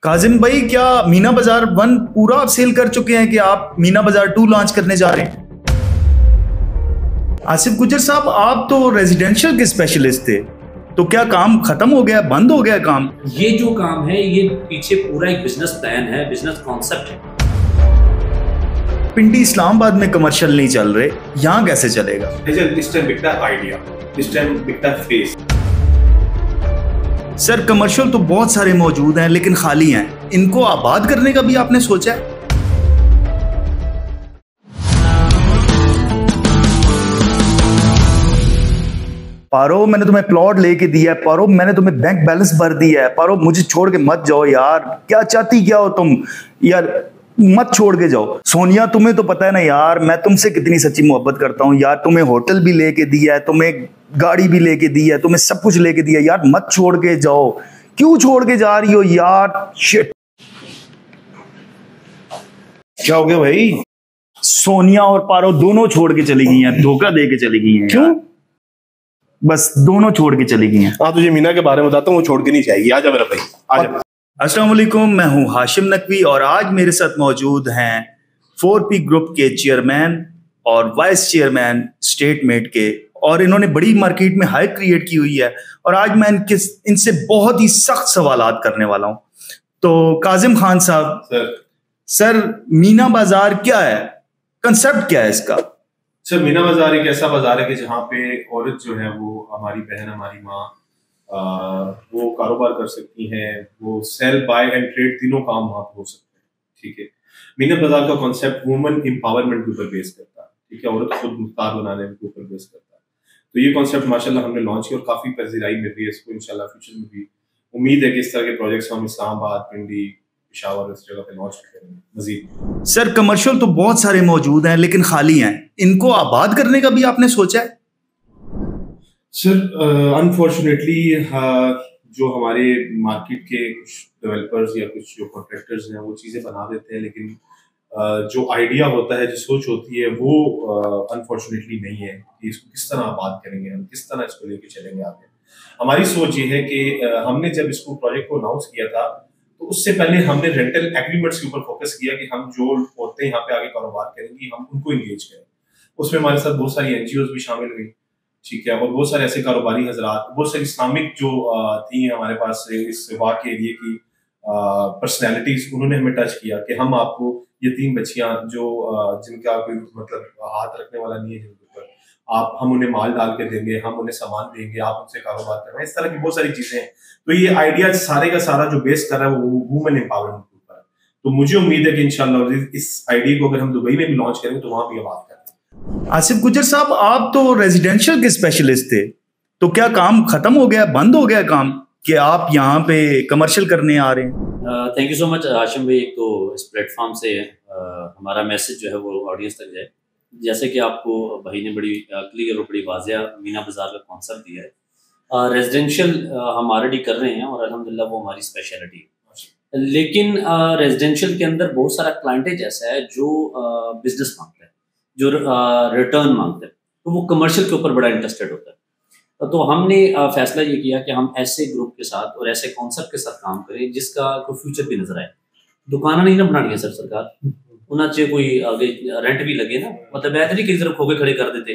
काजिम भाई, क्या मीना बाजार 1 पूरा आप सेल कर चुके हैं कि आप मीना बाजार 2 लॉन्च करने जा रहे हैं? आसिफ गुजर साहब, आप तो रेजिडेंशियल के स्पेशलिस्ट थे, तो क्या काम खत्म हो गया, बंद हो गया काम? ये जो काम है ये पीछे पूरा एक बिजनेस प्लान है, बिजनेस कॉन्सेप्ट है। पिंडी इस्लामाबाद में कमर्शियल नहीं चल रहे, यहाँ कैसे चलेगा? This time बिकता है आइडिया, this time बिकता है फेस। सर, कमर्शियल तो बहुत सारे मौजूद हैं लेकिन खाली हैं, इनको आबाद करने का भी आपने सोचा है? पारो, मैंने तुम्हें प्लॉट लेके दिया है। पारो, मैंने तुम्हें बैंक बैलेंस भर दिया है। पारो, मुझे छोड़ के मत जाओ यार। क्या चाहती क्या हो तुम यार? मत छोड़ के जाओ। सोनिया, तुम्हें तो पता है ना यार, मैं तुमसे कितनी सच्ची मोहब्बत करता हूँ यार। तुम्हें होटल भी लेके दिया है, तुम्हें गाड़ी भी लेके दी है, तुम्हें सब कुछ लेके दिया यार। मत छोड़ के जाओ। क्यों छोड़ के जा रही हो यार? शिट, क्या हो गया भाई? सोनिया और पारो दोनों छोड़ के चली गई हैं, धोखा दे के चली गई हैं। क्यों? बस दोनों छोड़ के चली गई हैं। हाँ, तुझे मीना के बारे में बताता हूँ, वो छोड़ के नहीं जाएगी। आजा मेरा भाई, आजा। अस्सलाम वालेकुम, मैं हूं हाशिम नकवी और आज मेरे साथ मौजूद हैं 4P ग्रुप के चेयरमैन और वाइस चेयरमैन स्टेटमेट के, और इन्होंने बड़ी मार्केट में हाइप क्रिएट की हुई है और आज मैं इनसे बहुत ही सख्त सवालात करने वाला हूं। तो काजिम खान साहब, सर मीना बाजार क्या है? कंसेप्ट क्या है इसका? सर, मीना बाजार एक ऐसा बाजार है कि जहाँ पे औरत जो है वो हमारी बहन, हमारी माँ, वो कारोबार कर सकती हैं, वो सेल बाय एंड ट्रेड तीनों काम वहाँ हो सकते हैं। ठीक है, मीना बाजार का कॉन्सेप्ट वुमेन एम्पावरमेंट के ऊपर बेस करता है। ठीक है, औरत खुद मुख्तार बनाने के ऊपर बेस करता है। तो ये कॉन्सेप्ट माशाल्लाह हमने लॉन्च किया और काफी पजीराई मिल रही है इसको। इंशाल्लाह फ्यूचर में भी उम्मीद है कि इस तरह के प्रोजेक्ट्स हम इस्लामाबाद, पिंडी, पेशावर, इस जगह पे लॉन्च करेंगे मजीद। सर, कमर्शियल तो बहुत सारे मौजूद हैं लेकिन खाली हैं, इनको आबाद करने का भी आपने सोचा है? सर, अनफॉर्चुनेटली जो हमारे मार्केट के कुछ डेवलपर्स या कुछ जो कॉन्ट्रैक्टर्स हैं वो चीज़ें बना देते हैं, लेकिन जो आइडिया होता है, जो सोच होती है, वो अनफॉर्चुनेटली नहीं है कि इसको किस तरह आबाद करेंगे, हम किस तरह इसको लेके चलेंगे आगे। हमारी सोच ये है कि हमने जब इसको प्रोजेक्ट को अनाउंस किया था तो उससे पहले हमने रेंटल एग्रीमेंट्स के ऊपर फोकस किया कि हम जो औरतें यहाँ पे आगे कारोबार करेंगी हम उनको इंगेज करें। उसमें हमारे साथ बहुत सारी NGOs भी शामिल हुई। ठीक है, और बहुत सारे ऐसे कारोबारी हजरात, बहुत सारी इस्लामिक जो थी हमारे पास इस वाक़ एरिए की पर्सनैलिटीज, उन्होंने हमें टच किया कि हम आपको ये 3 बच्चियां जो जिनका कोई मतलब हाथ रखने वाला नहीं है जिनके ऊपर, हम उन्हें माल डाल के देंगे, हम उन्हें सामान देंगे, आप उनसे कारोबार करना। इस तरह की बहुत सारी चीजें हैं। तो ये आइडिया सारे का सारा जो बेस कर रहा है वो वुमेन एम्पावरमेंट के ऊपर है। तो मुझे उम्मीद है कि इंशाल्लाह इस आइडिया को अगर हम दुबई में भी लॉन्च करेंगे तो वहां भी हम बात करेंगे। आसिफ गुजर साहब, आप तो रेजिडेंशियल के स्पेशलिस्ट थे, तो क्या काम खत्म हो गया, बंद हो गया काम कि आप यहाँ पे कमर्शियल करने आ रहे हैं? Thank you so much Hashim भाई। एक तो इस प्लेटफॉर्म से हमारा मैसेज जो है वो ऑडियंस तक जाए। जैसे कि आपको भाई ने बड़ी क्लियर और बड़ी वाज़िया मीना बाजार का कॉन्सेप्ट दिया है। रेजिडेंशियल हम ऑलरेडी कर रहे हैं और अल्हम्दुलिल्लाह वो हमारी स्पेशलिटी है। लेकिन रेजिडेंशियल के अंदर बहुत सारा क्लाइंटेज ऐसा है जो बिजनेस मांगता है, जो रिटर्न मांगते हैं, तो वो कमर्शियल के ऊपर बड़ा इंटरेस्टेड होता है। तो हमने फैसला ये किया कि हम ऐसे ग्रुप के साथ और ऐसे कॉन्सेप्ट के साथ काम करें जिसका कोई फ्यूचर भी नजर आए। दुकाना नहीं ना बनानी है सर सरकार, उन्हें चाहिए कोई आगे रेंट भी लगे ना, मतलब बेहतरी की तरफ खोगे खड़े कर देते,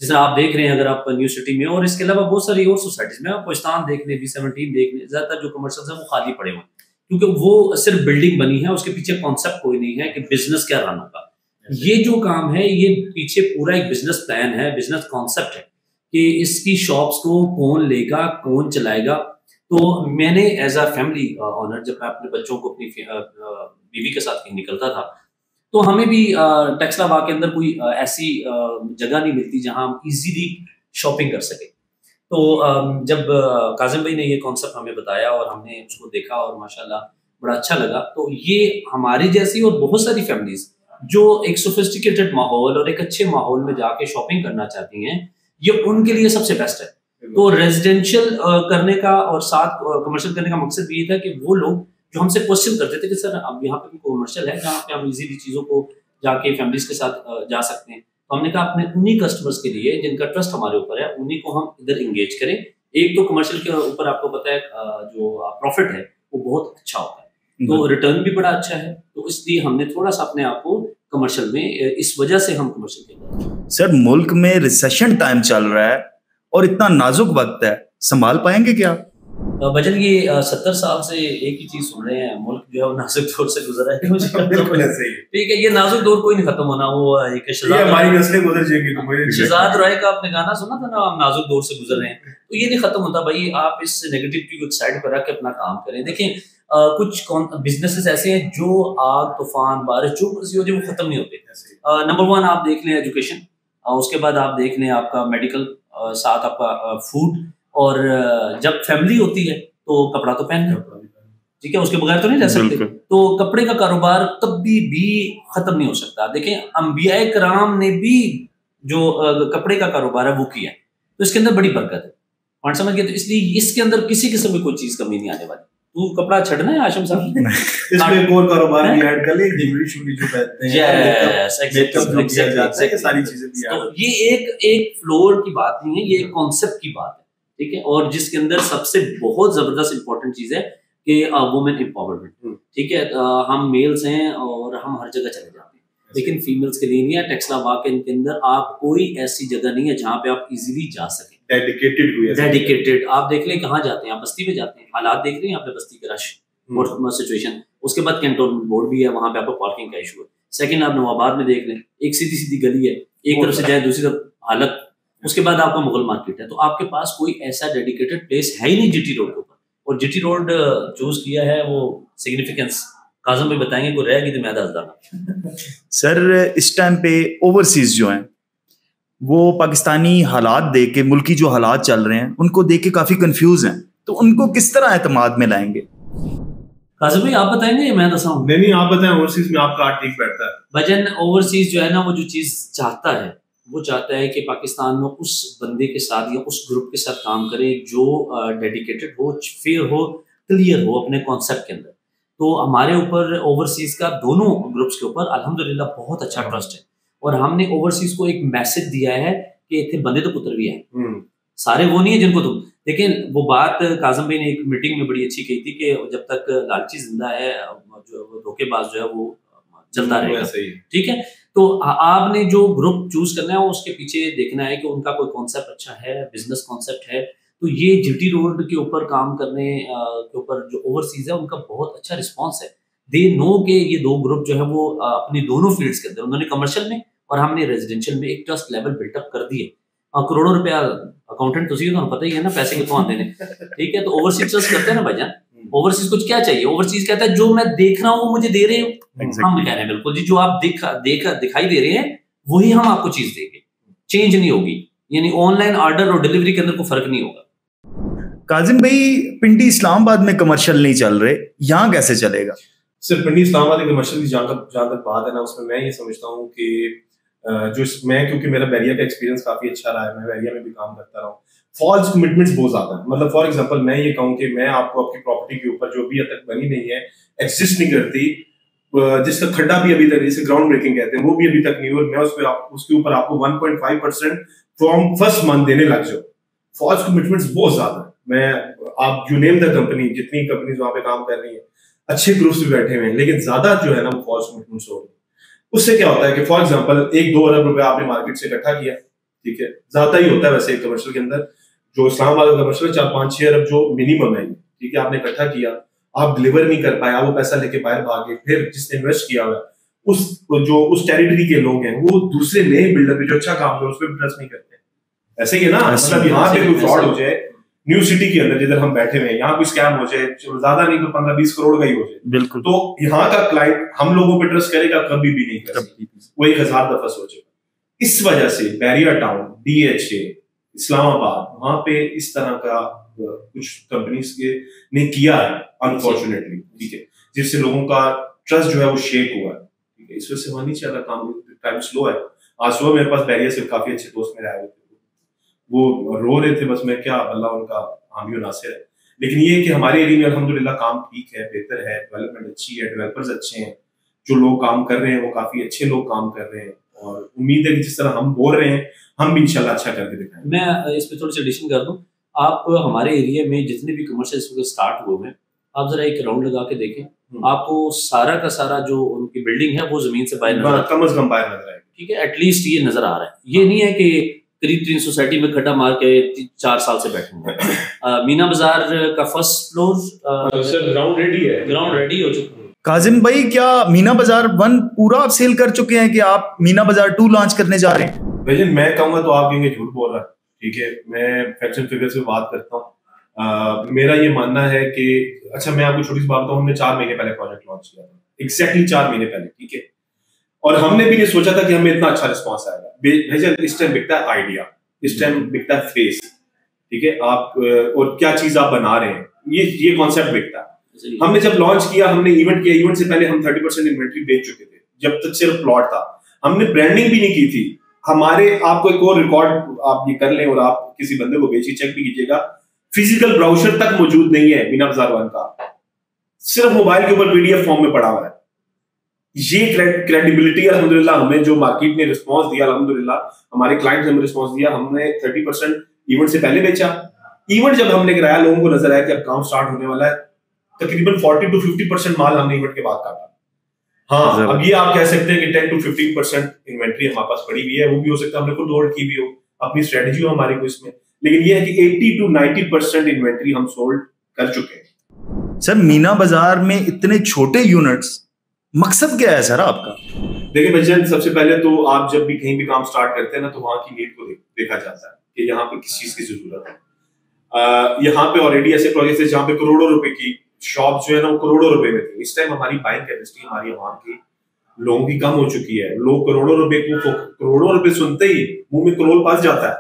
जिसे आप देख रहे हैं अगर आप न्यू सिटी में, और इसके अलावा बहुत सारी और सोसाइटीज में, पाकिस्तान देख लें, B17 देख लें, ज्यादातर जो कमर्शियल है वो खाली पड़े हुए हैं क्योंकि वो सिर्फ बिल्डिंग बनी है, उसके पीछे कॉन्सेप्ट कोई नहीं है कि बिजनेस क्या रन होगा। ये जो काम है ये पीछे पूरा एक बिजनेस प्लान है, बिजनेस कॉन्सेप्ट है कि इसकी शॉप्स को कौन लेगा, कौन चलाएगा। तो मैंने एज अ फैमिली ऑनर, जब मैं अपने बच्चों को अपनी बीवी के साथ कहीं निकलता था तो हमें भी टेक्सला के अंदर कोई ऐसी जगह नहीं मिलती जहां हम इजीली शॉपिंग कर सके। तो जब काजिम भाई ने ये कॉन्सेप्ट हमें बताया और हमने उसको देखा और माशाल्लाह बड़ा अच्छा लगा, तो ये हमारी जैसी और बहुत सारी फैमिलीज जो एक सोफिस्टिकेटेड माहौल और एक अच्छे माहौल में जाके शॉपिंग करना चाहती हैं, ये उनके लिए सबसे बेस्ट है। तो रेजिडेंशियल करने का और साथ कमर्शियल करने का मकसद भी ये था कि वो लोग जो हमसे क्वेश्चन करते थे कि सर अब यहाँ पे कमर्शियल है जहाँ पे हम इजीली चीज़ों को जाके फैमिलीज के साथ जा सकते हैं, तो हमने कहा अपने उन्हीं कस्टमर्स के लिए जिनका ट्रस्ट हमारे ऊपर है उन्हीं को हम इधर इंगेज करें। एक तो कमर्शियल के ऊपर आपको पता है जो प्रॉफिट है वो बहुत अच्छा होता है, तो रिटर्न भी बड़ा अच्छा है, तो इसलिए हमने थोड़ा सा अपने आप को कमर्शियल में, इस वजह से हम कमर्शियल के। सर मुल्क में रिसेशन टाइम चल रहा है और इतना नाजुक वक्त है, संभाल पाएंगे क्या? भजन ये 70 साल से एक ही चीज सुन रहे हैं, मुल्क जो है वो नाजुक दौर से गुजरा है। बिल्कुल ऐसे ही। ठीक है, ये नाजुक दौर कोई नहीं खत्म होना। वो एक हमारी नस्लें गुजर जाएंगी। शहजाद रॉय का आपने गाना सुना था ना, हम नाजुक दौर से गुजर रहे हैं, तो ये नहीं खत्म होता भाई। आप इस नेगेटिविटी को साइड पर रख के अपना काम करें। देखें कुछ बिजनेसेस ऐसे हैं जो आग तूफान बारिश जो मर्जी हो जाए वो खत्म नहीं होते। नंबर 1 आप देख लें एजुकेशन, उसके बाद आप देख लें आपका मेडिकल, साथ आपका फूड, और जब फैमिली होती है तो कपड़ा तो पहनना, ठीक है, उसके बगैर तो नहीं रह सकते। तो कपड़े का कारोबार कभी भी खत्म नहीं हो सकता। देखें अंबिया कराम ने भी जो कपड़े का कारोबार है वो किया है, तो इसके अंदर बड़ी बरकत है, पॉइंट समझ गए? तो इसलिए इसके अंदर किसी किस्म की कोई चीज कमी नहीं आने वाली। तू कपड़ा छड़ना है आशम साहब, इसमें एक और कारोबार भी ऐड कर ले, ज्वेलरी शूली जो कहते हैं, सारी चीजें भी। तो ये एक फ्लोर की बात नहीं है, ये एक कॉन्सेप्ट की बात है, ठीक है। और जिसके अंदर सबसे बहुत जबरदस्त इंपॉर्टेंट चीज है कि वुमेन एम्पावरमेंट, ठीक है। हम मेल्स हैं और हम हर जगह चले जाते हैं, लेकिन फीमेल्स के लिए नहीं है। टेक्सला वाक इनके अंदर आप कोई ऐसी जगह नहीं है जहाँ पे आप इजीली जा सकें। डेडिकेटेड आप देख लें कहाँ जाते हैं, आप बस्ती में जाते हैं, हालात देख रहे हैं आपने बस्ती का रश और सिचुएशन। उसके बाद कैंटोनमेंट बोर्ड भी है, वहां पे आपको पार्किंग का इशू है। सेकंड आप नवाबाद में देख लें, एक सीधी सीधी गली है, एक तरफ से जाए दूसरी तरफ हालत। उसके बाद आपका मुगल मार्केट है, तो आपके पास कोई ऐसा डेडिकेटेड प्लेस है ही नहीं जीटी रोड के ऊपर। और जीटी रोड चूज किया है, वो सिग्निफिकेंस काजम भी बताएंगे, कोई रहेगी तो मैं दस दूंगा। सर इस टाइम पे ओवरसीज जो हैं वो पाकिस्तानी हालात देख के, मुल्की जो हालात चल रहे हैं उनको देख के काफी कंफ्यूज हैं, तो उनको किस तरह एतमाद में लाएंगे? काजम भाई आप बताएंगे, मैं बताऊं? नहीं आप बताएं, ओवरसीज में आपका ठीक बैठता है। भजन ओवरसीज जो है ना, वो जो चीज चाहता है वो चाहता है कि पाकिस्तान में उस बंदे के साथ या उस ग्रुप के साथ काम करे जो डेडिकेटेड हो, फेयर हो, क्लियर हो अपने कॉन्सेप्ट के अंदर। तो हमारे ऊपर ओवरसीज का दोनों ग्रुप्स के ऊपर अल्हम्दुलिल्लाह बहुत अच्छा ट्रस्ट है, और हमने ओवरसीज को एक मैसेज दिया है कि इतने बंदे तो पुत्र भी हैं, सारे वो नहीं है जिनको तुम। लेकिन वो बात काजम भाई ने एक मीटिंग में बड़ी अच्छी कही थी कि जब तक लालची जिंदा है, जो धोखेबाज जो है वो चलता रहेगा, ठीक है। तो आपने जो ग्रुप चूज करना है उसके पीछे देखना है कि उनका कोई कॉन्सेप्ट अच्छा है, बिजनेस कॉन्सेप्ट है। तो ये जीटी रोड के ऊपर काम करने के ऊपर जो ओवरसीज है उनका बहुत अच्छा रिस्पॉन्स है। दे नो के ये दो ग्रुप जो है वो अपनी दोनों फील्ड्स के अंदर, उन्होंने कमर्शियल में और हमने रेजिडेंशियल में एक ट्रस्ट लेवल बिल्टअप कर दिए। करोड़ों रुपया अकाउंटेंट तो पता ही है ना, पैसे कितों आते हैं, ठीक है। तो ओवरसीज ट्रस्ट करते हैं ना भाईजान। ओवरसीज कुछ क्या चाहिए, ओवरसीज कहता है जो मैं देख रहा हूँ वो मुझे दे रहे हो। हम कह रहे हैं बिल्कुल जी, जो आप दिखाई दे रहे हैं वही हम आपको चीज देंगे, चेंज नहीं होगी। यानी ऑनलाइन ऑर्डर और डिलीवरी के अंदर कोई फर्क नहीं होगा। काजिम भाई पिंडी इस्लामाबाद में कमर्शियल नहीं चल रहे, यहाँ कैसे चलेगा? सर पिंडी इस्लामाबाद में कमर्शियल की जहाँ तक बात है ना, उसमें मैं ये समझता हूँ कि क्योंकि मेरा बैरिया का एक्सपीरियंस काफी अच्छा रहा है, मैं बैरिया में भी काम करता रहा हूँ। फॉल्स कमिटमेंट्स बहुत ज्यादा है। मतलब फॉर एग्जांपल मैं ये कहूँ कि मैं आपको आपकी प्रॉपर्टी के ऊपर जो भी अब तक बनी नहीं है, एग्जिस्ट नहीं करती, जिसका खड्डा भी अभी तक, जिसे ग्राउंड ब्रेकिंग कहते हैं, वो भी अभी तक नहीं हुआ, मैं उसके ऊपर आपको 1.5% फ्रॉम फर्स्ट मंथ देने लग जाओ। फॉल्स कमिटमेंट्स बहुत ज्यादा है। मैं आप यू नेम द कंपनी, जितनी कंपनीज वहां पे काम कर रही है, अच्छे ग्रुप्स भी बैठे हुए हैं, लेकिन ज्यादा जो है ना वो फॉल्स कमिटमेंट्स हो रही है। उससे क्या होता है कि फॉर एग्जांपल 1-2 अरब रुपए आपने मार्केट से इकट्ठा किया, ठीक है, ज्यादा ही होता है वैसे कमर्शियल के अंदर, जो इस्लामाबाद का कमर्शियल 4-5-6 अरब जो मिनिमम है, ठीक है, आपने इकट्ठा किया, आप डिलीवर नहीं कर पाए, आप वो पैसा लेके बाहर भागे, फिर जिसने इन्वेस्ट किया हुआ उस टेरिटरी के लोग हैं वो दूसरे नए बिल्डर पे जो अच्छा काम कर उस पर ट्रस्ट नहीं करते। ऐसे ही ना, मतलब यहाँ पे कोई फ्रॉड हो जाए न्यू सिटी के अंदर जिधर हम बैठे हुए हैं, यहाँ कोई स्कैम हो जाए, ज्यादा नहीं तो 15-20 करोड़ का ही हो जाए, बिल्कुल, तो यहाँ का क्लाइंट हम लोगों पे ट्रस्ट करेगा कभी भी नहीं करेगा, वो 1000 दफा सोचेगा। इस वजह से बैरिया टाउन, DHA, इस्लामाबाद, वहां पे इस तरह का कुछ कंपनीज ने किया है अनफॉर्चुनेटली, ठीक है, जिससे लोगों का ट्रस्ट जो है वो शेक हुआ है, ठीक है। इस वजह से वहां नहीं चल रहा काम, टाइम स्लो है। आज सुबह मेरे पास बैरिया से काफी अच्छे दोस्त मेरे आए हुए थे, वो रो रहे थे, बस मैं क्या, अल्लाह उनका हामी नासिर है। लेकिन ये कि हमारे एरिया में अल्हम्दुलिल्लाह काम ठीक है, बेहतर है, डेवलपमेंट अच्छी है, डेवलपर्स अच्छे हैं, जो लोग काम कर रहे हैं वो काफी अच्छे लोग काम कर रहे हैं, और उम्मीद है कि जिस तरह हम बोल रहे हैं हम भी इंशाल्लाह अच्छा करके दिखाएंगे। मैं इस पे थोड़ी सी एडिशन कर दूं, आप हमारे एरिया में जितने भी कमर्शियल स्टार्ट हुए हैं, आप जरा एक राउंड लगा के देखें, आपको सारा का सारा जो उनकी बिल्डिंग है वो जमीन से बाहर नजर कम से कम बाहर नजर आएगा। ठीक है, एटलीस्ट ये नजर आ रहा है। ये नहीं है कि करीब 3 सोसाइटी में खड्डा मार के 4 साल से बैठे हुए। मीना बाजार का first floor sir ground ready है, ग्राउंड रेडी हो चुका है। काजिम भाई, क्या मीना बाजार 1 पूरा आप सेल कर चुके हैं कि आप मीना बाजार 2 लॉन्च करने जा रहे हैं? भाई मैं कहूंगा तो आप कहेंगे झूठ बोल रहा है। ठीक है, मैं फैक्ट्स एंड फिगर्स से बात करता हूँ। मेरा ये मानना है कि अच्छा मैं आपको छोटी सी बात बताऊं, हमने 4 महीने पहले प्रोजेक्ट लॉन्च किया था, एग्जैक्टली 4 महीने पहले। ठीक है, और हमने भी ये सोचा था कि हमें इतना अच्छा रिस्पॉन्स आएगा। भाईजान इस टाइम बिकता है आइडिया, इस टाइम बिकता है फेस। ठीक है, आप और क्या चीज आप बना रहे हैं, ये कॉन्सेप्ट बिकता है। हमने जब लॉन्च किया, हमने इवेंट किया, इवेंट से पहले हम 30% इन्वेंट्री बेच चुके थे, जब तक सिर्फ प्लॉट था। हमने ब्रांडिंग भी नहीं की थी। हमारे आपको एक और रिकॉर्ड आप ये कर लें और आप किसी बंदे को बेची चेक भी कीजिएगा, फिजिकल ब्राउजर तक मौजूद नहीं है मीना बाजार 1 का, सिर्फ मोबाइल के ऊपर पीडीएफ फॉर्म में पड़ा हुआ है। ये क्रेडिबिलिटी अल्हम्दुलिल्लाह हमें जो मार्केट ने रिस्पांस दिया, अल्हम्दुलिल्लाह हमारे क्लाइंट्स ने हमें रिस्पांस दिया। हमने 30% इवेंट से पहले बेचा। इवेंट जब हमने कराया, लोगों को नजर आया कि अब काम स्टार्ट होने वाला है, तकरीबन 40 to 50% माल हमने इवेंट के बाद काटा। हाँ, अब ये आप कह सकते हैं कि 10 to 15% इन्वेंट्री हमारे पास पड़ी हुई है, वो भी हो सकता है हमने खुद होल्ड की भी हो, अपनी स्ट्रेटजी हो हमारी को इसमें, लेकिन ये है कि 80 to 90% इन्वेंट्री हम सोल्ड कर चुके हैं। सर मीना बाजार में इतने छोटे यूनिट्स, मकसद क्या है सर आपका? देखिए भजन, सबसे पहले तो आप जब भी कहीं भी काम स्टार्ट करते हैं ना, तो वहां की नीड को देखा जाता है कि यहाँ पे किस चीज की जरूरत है। यहाँ पे ऑलरेडी ऐसे प्रोजेक्ट है जहाँ पे करोड़ों रुपए की शॉप जो है ना, वो करोड़ों रुपए में थी। इस टाइम हमारी बाइंग कैपेसिटी हमारी आवाम की लोगों की कम हो चुकी है। लोग करोड़ों रुपए सुनते ही मुंह में करोड़ पास जाता है।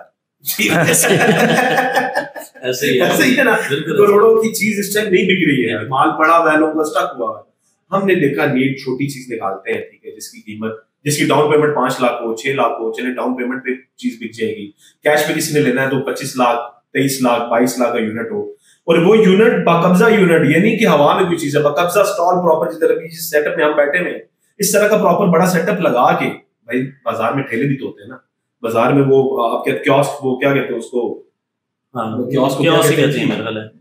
ऐसे ही है ना, करोड़ों की चीज इस टाइम नहीं बिक रही है, माल पड़ा हुआ है, लोगों का स्टक हुआ है। हमने देखा नीड छोटी चीज निकालते हैं, ठीक है, जिसकी कीमत, जिसकी डाउन पेमेंट 5 लाख हो, 6 लाख हो, चले डाउन पेमेंट पे चीज बिक जाएगी। कैश पे किसी ने लेना है तो 25 लाख, 23 लाख, 22 लाख का यूनिट हो, और वो यूनिट बाकब्जा यूनिट, ये नहीं कि हवा में कोई चीज है, बाकब्जा स्टॉल प्रॉपर जिस तरह की जिस सेटअप में हम बैठे हुए, इस तरह का प्रॉपर बड़ा सेटअप लगा के। भाई बाजार में ठेले भी तो होते हैं ना, बाजार में वो आपके कियोस्क, वो क्या कहते हैं उसको, कियोस्क कहते हैं,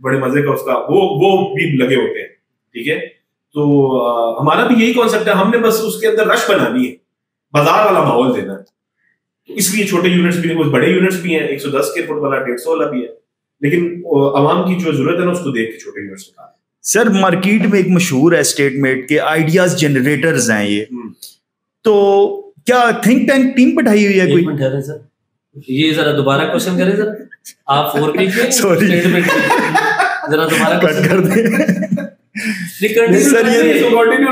बड़े मजे का उसका वो भी लगे होते हैं। ठीक है, तो हमारा भी यही कॉन्सेप्ट है, हमने बस उसके अंदर रश बनानी है, बाजार वाला माहौल देना है। तो इसलिए छोटे यूनिट्स भी, कुछ बड़े यूनिट्स भी हैं, 110 स्क्वायर फुट वाला, 150 वाला भी है, लेकिन आवाम की जो जरूरत है ना, उसको देख के छोटे यूनिट्स निकालें। सर मार्केट में एक मशहूर है स्टेटमेंट के आइडियाज जनरेटर्स हैं ये, तो क्या थिंक टैंक टीम बैठाई हुई है कोई? सर ये जरा दोबारा क्वेश्चन करें सर, आप 4P के स्टेटमेंट जरा दोबारा कट कर दे। सर ये कंटिन्यू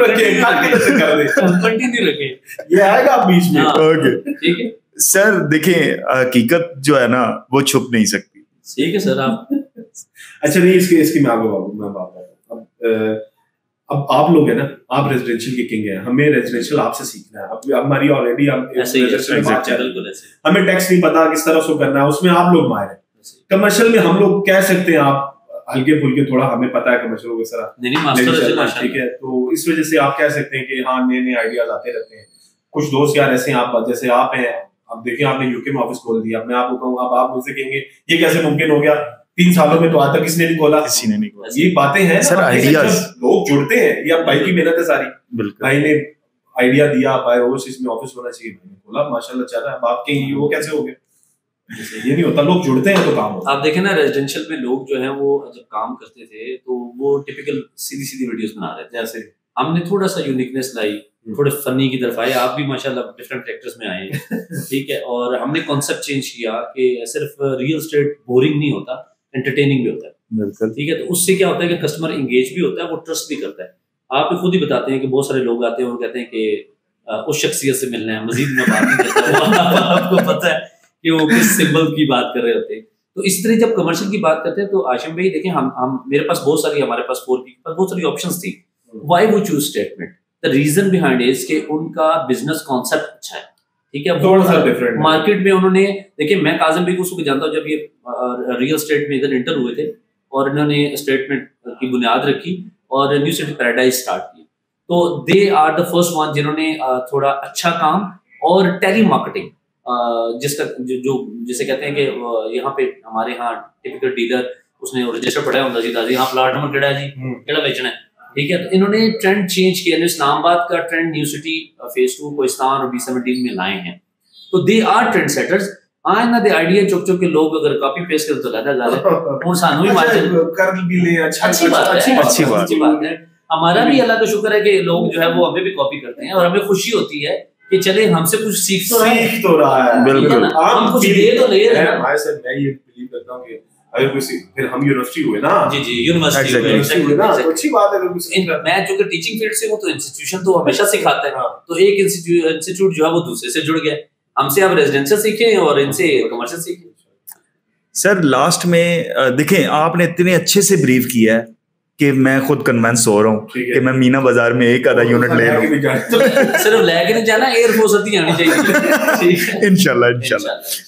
रखें, ये आएगा बीच में। ओके ठीक है सर, देखें हकीकत जो है ना वो छुप नहीं सकती। ठीक है सर, आप अच्छा नहीं, इसकी मैं बात अब आप लोग है ना, आप रेजिडेंशियल के किंग हैं, हमें रेजिडेंशियल आपसे सीखना है। अब हमारी ऑलरेडी हमें टैक्स नहीं पता किस तरह से करना है, उसमें आप लोग माहिर हैं। कमर्शियल में हम लोग कह सकते हैं, आप हल्के फुल्के थोड़ा हमें पता है कमर्शियल किस तरह, ठीक है, तो इस वजह से आप कह सकते हैं कि हाँ नए नए आइडियाज आते रहते हैं। कुछ दोस्त यार ऐसे हैं, आप जैसे आप हैं, अब देखिए आपने यूके में ऑफिस खोल दिया, मैं आपको कहूँ, अब आप मुझसे कहेंगे ये कैसे मुमकिन हो गया, 3 सालों में तो आज तक किसने नहीं खोला, किसी ने नहीं खोला। ये बातें हैं सर, आइडियाज लोग जुड़ते हैं, ये अब भाई की मेहनत है सारी। भाई ने आइडिया दिया, भाई ओवरसीज में ऑफिस होना चाहिए, भाई ने खोला, माशाल्लाह चल रहा है। बात कहीं वो कैसे हो गया, ये नहीं होता, लोग जुड़ते हैं तो काम होता है। आप देखें ना, रेजिडेंशियल में लोग जो हैं वो जब काम करते थे तो वो टिपिकल सीधी सीधी वीडियोस बना रहे थे। जैसे हमने थोड़ा सा यूनिकनेस लाई, थोड़े फनी की तरफ आए, आप भी माशाल्लाह डिफरेंट कैरेक्टर्स में आए ठीक है, और हमने कॉन्सेप्ट चेंज किया कि सिर्फ रियल एस्टेट बोरिंग नहीं होता, एंटरटेनिंग भी होता है। ठीक है, तो उससे क्या होता है कि कस्टमर इंगेज भी होता है, वो ट्रस्ट भी करता है। आप खुद ही बताते हैं कि बहुत सारे लोग आते हैं और कहते हैं कि उस शख्सियत से मिलना है, मजीद में बात नहीं करता आपको पता है कि वो किस सिंबल की बात कर रहे होते हैं। तो इस तरह जब कमर्शियल की बात करते हैं तो आशिम भाई देखें, हम मेरे पास बहुत सारी, हमारे पास 4P के पास बहुत सारी ऑप्शंस थी। व्हाई वो choose statement, the reason behind is कि उनका बिजनेस कॉन्सेप्ट अच्छा है। ठीक है, थोड़ा सा डिफरेंट मार्केट में उन्होंने, देखिए मैं काजिम भाई को उसको जानता हूँ, जब ये रियल एस्टेट में इधर इंटर हुए थे और इन्होंने स्टेटमेंट की बुनियाद रखी और न्यू सिटी पैराडाइज स्टार्ट की, तो they are the first one जिन्होंने थोड़ा अच्छा काम और टेली मार्केटिंग, जिसका जो जिसे कहते हैं कि यहाँ पे हमारे यहाँ टिपिकल डीलर उसने रजिस्टर पढ़ाया होता जी दादी हाँ प्लाट नंबर केड़ा है जी केड़ा बेचना है, ठीक है। तो इन्होंने ट्रेंड चेंज किया, इस्लामाबाद का trend new city phase 2 Kohistan और B17 में लाए हैं, तो दे आर ट्रेंड सेटर्स। हाँ इन्हों दे आइडिया चुक चुक के लोग अगर कॉपी पेस्ट कर तो लगा गल है और सानू भी मार्जिन कर भी ले, अच्छी बात है। हमारा भी अल्लाह का शुक्र है कि लोग जो है वो हमें भी कॉपी करते हैं और हमें खुशी होती है कि चले हमसे कुछ सीख तो रहा है बिल्कुल हम कुछ दे तो ले रहे हैं। मैं ये बिलीव करता हूं कि अगर कोई फिर हम यूनिवर्सिटी हुए ना जी यूनिवर्सिटी हुए ना तो अच्छी बात है। अगर मैं चूंकि टीचिंग फील्ड से हूं तो इंस्टीट्यूशन तो हमेशा सिखाता है, तो एक इंस्टीट्यूट जो है वो दूसरे से जुड़ गया, हमसे आप रेजिडेंशियल सीखें और इनसे कमर्शियल सीखें। सर लास्ट में देखें आपने इतने अच्छे से ब्रीफ किया है कि मैं खुद कन्विंस हो रहा हूँ कि मैं मीना बाजार में एक आधा यूनिट ले लूं। सिर्फ लेके नहीं जाना, एयरफोर्स होती आनी चाहिए इंशाल्लाह।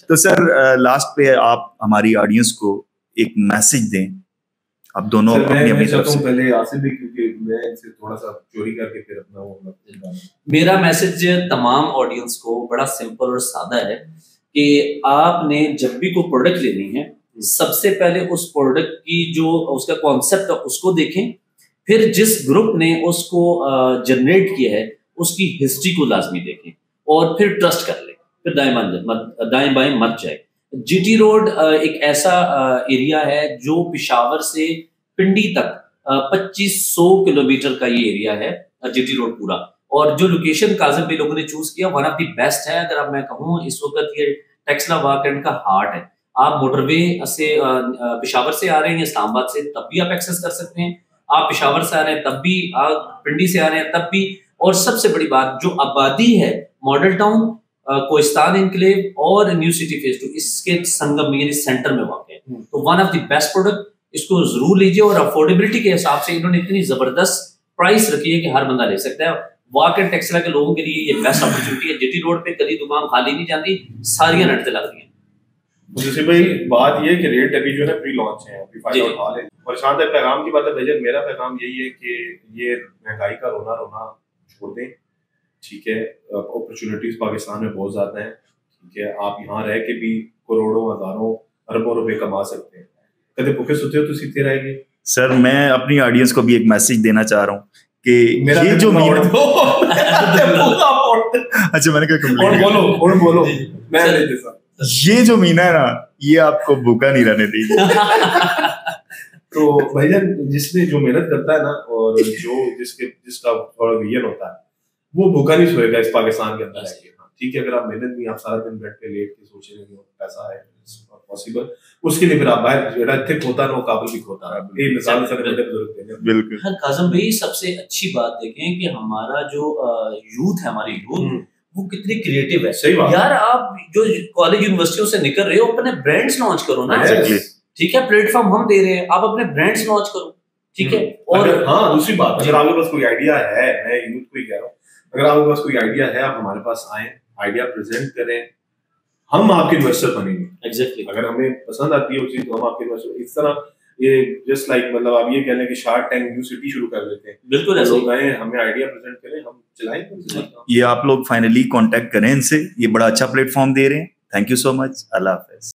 तो सर लास्ट पे आप हमारी ऑडियंस को एक मैसेज दें, आप दोनों अपनी तरफ से। पहले आसिफ भी क्योंकि मैं इनसे थोड़ा सा चोरी करके फिर अपना वो मेरा मैसेज तमाम ऑडियंस को बड़ा सिंपल और सादा है कि आपने जब भी कोई प्रोडक्ट लेनी है सबसे पहले उस प्रोडक्ट की जो उसका कॉन्सेप्ट है उसको देखें, फिर जिस ग्रुप ने उसको जनरेट किया है उसकी हिस्ट्री को लाजमी देखें और फिर ट्रस्ट कर लें, फिर दाएं बाएं मत जाए। जीटी रोड एक ऐसा एरिया है जो पेशावर से पिंडी तक 2500 किलोमीटर का ये एरिया है जीटी रोड पूरा, और जो लोकेशन काजिम भाई लोगों ने चूज किया वन ऑफ द बेस्ट है। अगर अब मैं कहूँ इस वक्त ये टेक्सला वाकएंड का हार्ट है, आप मोटरवे से पेशावर से आ रहे हैं, इस्लामाबाद से तब भी आप एक्सेस कर सकते हैं, आप पेशावर से आ रहे हैं तब भी, आप पिंडी से आ रहे हैं तब भी, और सबसे बड़ी बात जो आबादी है मॉडल टाउन कोहिस्तान एनक्लेव और न्यू सिटी फेज 2 इसके संगम में यानी सेंटर में वाक़ है, तो one of the best product, इसको जरूर लीजिए। और अफोर्डेबिलिटी के हिसाब से इन्होंने इतनी जबरदस्त प्राइस रखी है कि हर बंदा ले सकता है। वाक एंड टेक्सला के लोगों के लिए ये बेस्ट अपॉर्चुनिटी है। जीटी रोड पे कभी दुकान खाली नहीं जाती, सारियां नटते लग रही हैं। जैसे भाई बात ये है कि रेट अभी जो है प्री लॉन्च है, अभी फाइनल हाल है, और शायद पैगाम की बात है भैया, मेरा पैगाम यही है कि ये महंगाई का रोना छोड़ दें, ठीक है। अपॉर्चुनिटीज पाकिस्तान में बहुत ज्यादा हैं, ठीक है। आप यहाँ रह के भी करोड़ों हजारों अरबों रुपए कमा सकते हैं। कभी भूखे सोते हो तो सीखते रहेंगे। सर मैं अपनी ऑडियंस को भी एक मैसेज देना चाह रहा हूँ कि ये जो अच्छा मैंने कहा बोलो मैं ले देता, ये जो मीना है ना ये आपको भूखा नहीं रहने देगी। तो भाईजान जिसने जो मेहनत करता है ना और जो जिसका थोड़ा विजन होता है वो भूखा नहीं सोएगा इस पाकिस्तान के अंदर, ठीक है। अगर आप मेहनत नहीं, आप सारा दिन बेड पे लेट के सोच रहे हो पैसा है पॉसिबल, उसके लिए फिर आप बाहर जेड़ा थिक होता ना वो काबिल भी होता है। ये मिसाल से बड़े बुजुर्ग देंगे बिल्कुल। हर काज़म भाई सबसे अच्छी बात देखें कि हमारा जो यूथ है, हमारी यूथ वो कितनी क्रिएटिव है। सही बात यार, आप जो कॉलेज यूनिवर्सिटियों से निकल रहे हो अपने ब्रांड्स लॉन्च करो ना, ठीक है। प्लेटफॉर्म हम दे रहे हैं, आप अपने ब्रांड्स लॉन्च करो, ठीक है। और हाँ दूसरी बात, अगर आपके पास कोई आइडिया है, मैं यूथ को ही कह रहा हूँ, अगर आपके पास कोई आइडिया है आप हमारे पास आए, आइडिया प्रेजेंट करें, हम आपके इन्वेस्टर बनेंगे। एग्जैक्टली अगर हमें पसंद आती है वो चीज तो हम आपके इन्वेस्टर। इस तरह ये जस्ट लाइक मतलब आप ये कह लें कि शार्क टैंक न्यू सिटी शुरू कर देते हैं, बिल्कुल ऐसे लोग आए, हमें आइडिया प्रेजेंट करें, हम चलाएं। ये आप लोग फाइनली कांटेक्ट करें इनसे, ये बड़ा अच्छा प्लेटफॉर्म दे रहे हैं। Thank you so much, Allah Hafiz.